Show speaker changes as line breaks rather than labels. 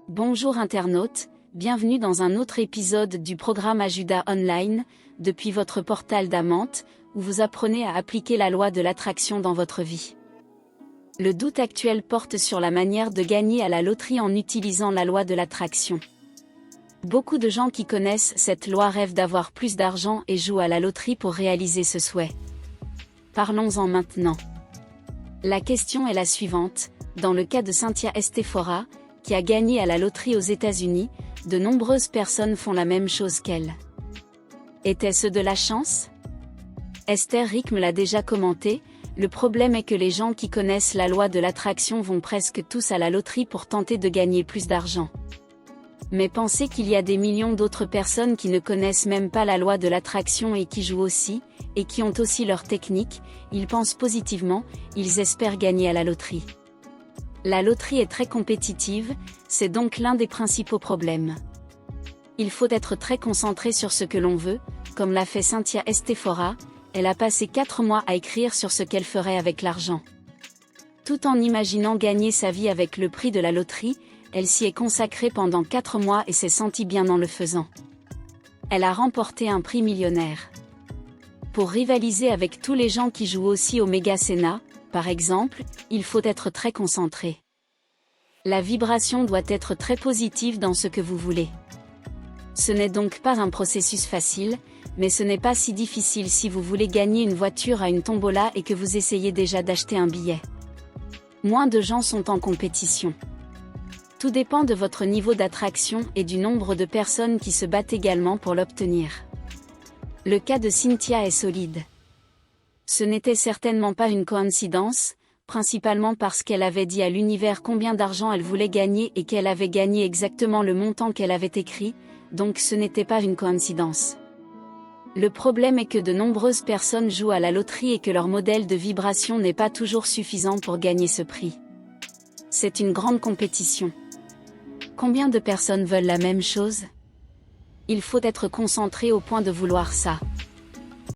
Bonjour internautes, bienvenue dans un autre épisode du programme Ajuda Online, depuis votre portal d'Amante, où vous apprenez à appliquer la loi de l'attraction dans votre vie. Le doute actuel porte sur la manière de gagner à la loterie en utilisant la loi de l'attraction. Beaucoup de gens qui connaissent cette loi rêvent d'avoir plus d'argent et jouent à la loterie pour réaliser ce souhait. Parlons-en maintenant. La question est la suivante, dans le cas de Cynthia Estefora, qui a gagné à la loterie aux États-Unis, de nombreuses personnes font la même chose qu'elle. Était-ce de la chance? Esther Rick me l'a déjà commenté, le problème est que les gens qui connaissent la loi de l'attraction vont presque tous à la loterie pour tenter de gagner plus d'argent. Mais pensez qu'il y a des millions d'autres personnes qui ne connaissent même pas la loi de l'attraction et qui jouent aussi, et qui ont aussi leur technique, ils pensent positivement, ils espèrent gagner à la loterie. La loterie est très compétitive, c'est donc l'un des principaux problèmes. Il faut être très concentré sur ce que l'on veut, comme l'a fait Cynthia Estefora, elle a passé 4 mois à écrire sur ce qu'elle ferait avec l'argent. Tout en imaginant gagner sa vie avec le prix de la loterie, elle s'y est consacrée pendant 4 mois et s'est sentie bien en le faisant. Elle a remporté un prix millionnaire. Pour rivaliser avec tous les gens qui jouent aussi au Méga Sena, par exemple, il faut être très concentré. La vibration doit être très positive dans ce que vous voulez. Ce n'est donc pas un processus facile, mais ce n'est pas si difficile si vous voulez gagner une voiture à une tombola et que vous essayez déjà d'acheter un billet. Moins de gens sont en compétition. Tout dépend de votre niveau d'attraction et du nombre de personnes qui se battent également pour l'obtenir. Le cas de Cynthia est solide. Ce n'était certainement pas une coïncidence, principalement parce qu'elle avait dit à l'univers combien d'argent elle voulait gagner et qu'elle avait gagné exactement le montant qu'elle avait écrit, donc ce n'était pas une coïncidence. Le problème est que de nombreuses personnes jouent à la loterie et que leur modèle de vibration n'est pas toujours suffisant pour gagner ce prix. C'est une grande compétition. Combien de personnes veulent la même chose? Il faut être concentré au point de vouloir ça.